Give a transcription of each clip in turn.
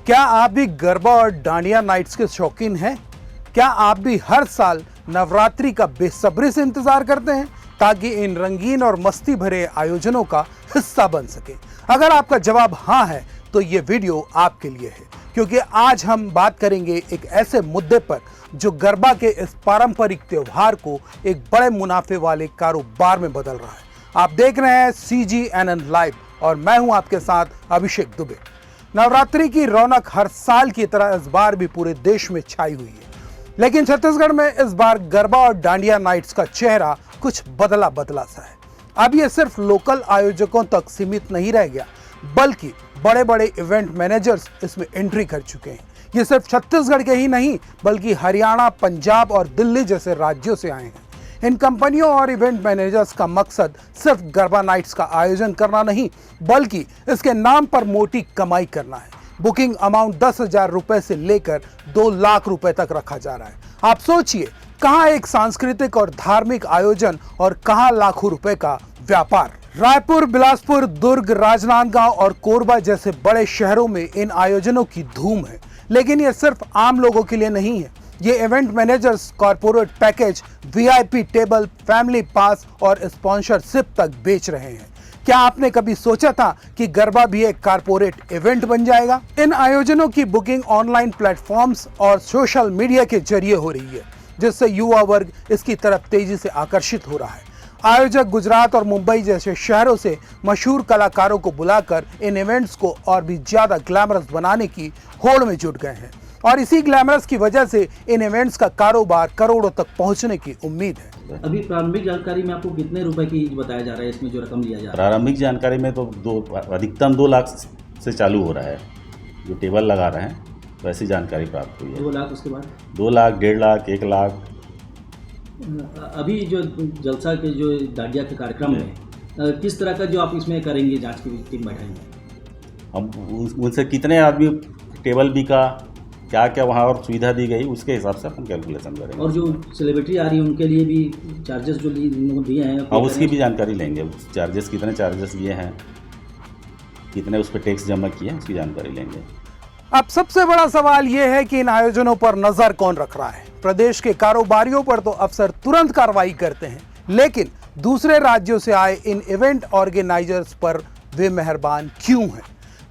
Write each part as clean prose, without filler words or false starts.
क्या आप भी गरबा और डांडिया नाइट्स के शौकीन हैं? क्या आप भी हर साल नवरात्रि का बेसब्री से इंतजार करते हैं ताकि इन रंगीन और मस्ती भरे आयोजनों का हिस्सा बन सके? अगर आपका जवाब हाँ है तो ये वीडियो आपके लिए है, क्योंकि आज हम बात करेंगे एक ऐसे मुद्दे पर जो गरबा के इस पारंपरिक त्योहार को एक बड़े मुनाफे वाले कारोबार में बदल रहा है। आप देख रहे हैं CGNN लाइव और मैं हूं आपके साथ अभिषेक दुबे। नवरात्रि की रौनक हर साल की तरह इस बार भी पूरे देश में छाई हुई है, लेकिन छत्तीसगढ़ में इस बार गरबा और डांडिया नाइट्स का चेहरा कुछ बदला बदला सा है। अब ये सिर्फ लोकल आयोजकों तक सीमित नहीं रह गया, बल्कि बड़े बड़े इवेंट मैनेजर्स इसमें एंट्री कर चुके हैं। ये सिर्फ छत्तीसगढ़ के ही नहीं बल्कि हरियाणा, पंजाब और दिल्ली जैसे राज्यों से आए हैं। इन कंपनियों और इवेंट मैनेजर्स का मकसद सिर्फ गरबा नाइट्स का आयोजन करना नहीं, बल्कि इसके नाम पर मोटी कमाई करना है। बुकिंग अमाउंट 10,000 रुपए से लेकर 2 लाख रुपए तक रखा जा रहा है। आप सोचिए, कहां एक सांस्कृतिक और धार्मिक आयोजन और कहां लाखों रुपए का व्यापार। रायपुर, बिलासपुर, दुर्ग, राजनांदगांव और कोरबा जैसे बड़े शहरों में इन आयोजनों की धूम है, लेकिन ये सिर्फ आम लोगों के लिए नहीं है। ये event managers corporate package, VIP table, family pass और स्पॉन्सरशिप तक बेच रहे हैं। क्या आपने कभी सोचा था कि गरबा भी एक कॉर्पोरेट इवेंट बन जाएगा? इन आयोजनों की बुकिंग ऑनलाइन प्लेटफॉर्म्स और सोशल मीडिया के जरिए हो रही है, जिससे युवा वर्ग इसकी तरफ तेजी से आकर्षित हो रहा है। आयोजक गुजरात और मुंबई जैसे शहरों से मशहूर कलाकारों को बुलाकर इन इवेंट्स को और भी ज्यादा ग्लैमरस बनाने की होड़ में जुट गए हैं, और इसी ग्लैमरस की वजह से इन इवेंट्स का कारोबार करोड़ों तक पहुंचने की उम्मीद है। अभी प्रारंभिक जानकारी में आपको कितने रुपए की बताया जा रहा है, इसमें जो रकम लिया जा रहा है? प्रारंभिक जानकारी में तो अधिकतम 2 लाख से चालू हो रहा है, जो टेबल लगा रहे हैं तो ऐसी जानकारी प्राप्त हुई है। 2 लाख, उसके बाद 2 लाख, 1.5 लाख, 1 लाख। अभी जो जलसा के जो डांडिया के कार्यक्रम में किस तरह का जो आप इसमें करेंगे, जांच की टीम बैठाएंगे? हम उनसे कितने आदमी टेबल बिका, क्या क्या वहाँ और सुविधा दी गई, उसके हिसाब से अपन कैलकुलेशन करेंगे। और जो सेलिब्रिटी आ रही है उनके लिए भी चार्जेस जो दिए हैं, हाँ, उसकी भी जानकारी लेंगे। चार्जेस, कितने चार्जेस लिए हैं, कितने उस पर टैक्स जमा किए हैं, उसकी जानकारी लेंगे। अब सबसे बड़ा सवाल यह है कि इन आयोजनों पर नजर कौन रख रहा है? प्रदेश के कारोबारियों पर तो अफसर तुरंत कार्रवाई करते हैं, लेकिन दूसरे राज्यों से आए इन इवेंट ऑर्गेनाइजर्स पर वे मेहरबान क्यों हैं?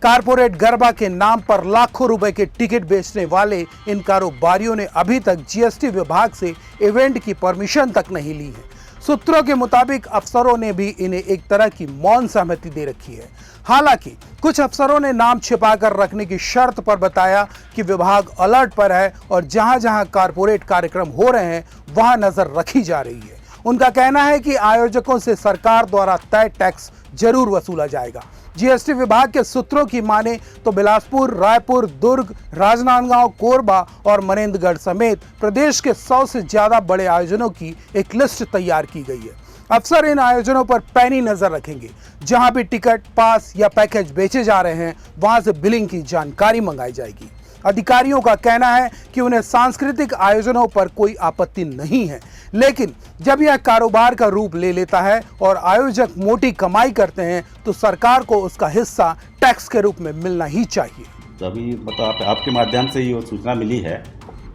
कारपोरेट गरबा के नाम पर लाखों रुपए के टिकट बेचने वाले इन कारोबारियों ने अभी तक GST विभाग से इवेंट की परमिशन तक नहीं ली है। सूत्रों के मुताबिक अफसरों ने भी इन्हें एक तरह की मौन सहमति दे रखी है। हालांकि कुछ अफसरों ने नाम छिपाकर रखने की शर्त पर बताया कि विभाग अलर्ट पर है और जहां जहां कारपोरेट कार्यक्रम हो रहे हैं वहां नजर रखी जा रही है। उनका कहना है कि आयोजकों से सरकार द्वारा तय टैक्स जरूर वसूला जाएगा। GST विभाग के सूत्रों की माने तो बिलासपुर, रायपुर, दुर्ग, राजनांदगांव, कोरबा और मनेंद्रगढ़ समेत प्रदेश के 100 से ज्यादा बड़े आयोजनों की एक लिस्ट तैयार की गई है। अफसर इन आयोजनों पर पैनी नजर रखेंगे। जहां भी टिकट, पास या पैकेज बेचे जा रहे हैं वहां से बिलिंग की जानकारी मंगाई जाएगी। अधिकारियों का कहना है कि उन्हें सांस्कृतिक आयोजनों पर कोई आपत्ति नहीं है, लेकिन जब यह कारोबार का रूप ले लेता है और आयोजक मोटी कमाई करते हैं तो सरकार को उसका हिस्सा टैक्स के रूप में मिलना ही चाहिए। तो अभी मतलब आपके माध्यम से ये सूचना मिली है,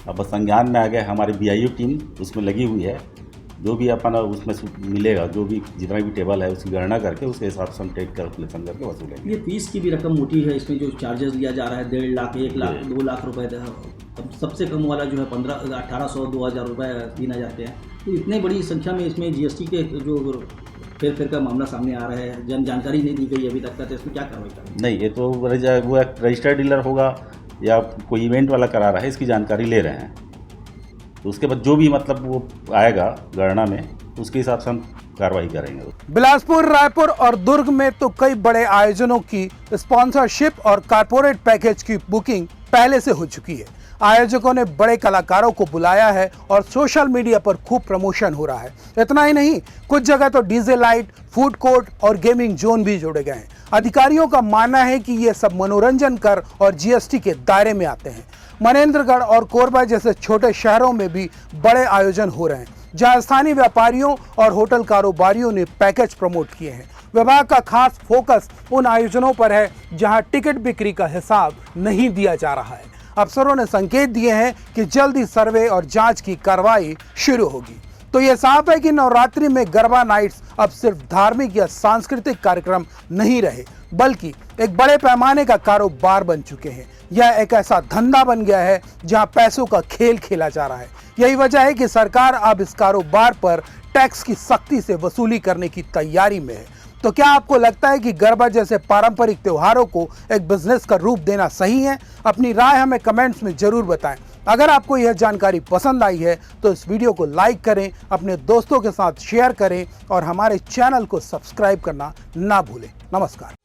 अब संज्ञान में आ गया। हमारी BIU टीम उसमें लगी हुई है। जो भी अपना उसमें मिलेगा, जो भी जितना भी टेबल है उसकी गणना करके उसके हिसाब से हम टैक्स कैलकुलेशन करके वसूलेंगे। ये फीस की भी रकम मोटी है, इसमें जो चार्जेस लिया जा रहा है 1.5 लाख, 1 लाख, 2 लाख रुपए। सबसे कम वाला जो है 1,800, 2,000 रुपये 3,000 के हैं। तो इतनी बड़ी संख्या में इसमें GST के जो फेर का मामला सामने आ रहा है, जानकारी नहीं दी गई अभी तक, तो इसमें क्या कार्रवाई करेंगे? नहीं, ये तो वो एक रजिस्टर्ड डीलर होगा या कोई इवेंट वाला करा रहा है, इसकी जानकारी ले रहे हैं। तो उसके बाद जो भी मतलब वो आएगा गणना में, उसके हिसाब से हम कार्रवाई करेंगे। बिलासपुर, रायपुर और दुर्ग में तो कई बड़े आयोजनों की स्पॉन्सरशिप और कारपोरेट पैकेज की बुकिंग पहले से हो चुकी है। आयोजकों ने बड़े कलाकारों को बुलाया है और सोशल मीडिया पर खूब प्रमोशन हो रहा है। इतना ही नहीं, कुछ जगह तो डीजे लाइट, फूड कोर्ट और गेमिंग जोन भी जोड़े गए हैं। अधिकारियों का मानना है कि ये सब मनोरंजन कर और GST के दायरे में आते हैं। मनेंद्रगढ़ और कोरबा जैसे छोटे शहरों में भी बड़े आयोजन हो रहे हैं, जहां स्थानीय व्यापारियों और होटल कारोबारियों ने पैकेज प्रमोट किए हैं। विभाग का खास फोकस उन आयोजनों पर है जहां टिकट बिक्री का हिसाब नहीं दिया जा रहा है। अफसरों ने संकेत दिए हैं कि जल्दी सर्वे और जांच की कार्रवाई शुरू होगी। तो यह साफ है कि नवरात्रि में गरबा नाइट्स अब सिर्फ धार्मिक या सांस्कृतिक कार्यक्रम नहीं रहे, बल्कि एक बड़े पैमाने का कारोबार बन चुके हैं। यह एक ऐसा धंधा बन गया है जहां पैसों का खेल खेला जा रहा है। यही वजह है कि सरकार अब इस कारोबार पर टैक्स की सख्ती से वसूली करने की तैयारी में है। तो क्या आपको लगता है कि गरबा जैसे पारंपरिक त्योहारों को एक बिजनेस का रूप देना सही है? अपनी राय हमें कमेंट्स में जरूर बताएं। अगर आपको यह जानकारी पसंद आई है तो इस वीडियो को लाइक करें, अपने दोस्तों के साथ शेयर करें और हमारे चैनल को सब्सक्राइब करना ना भूलें। नमस्कार।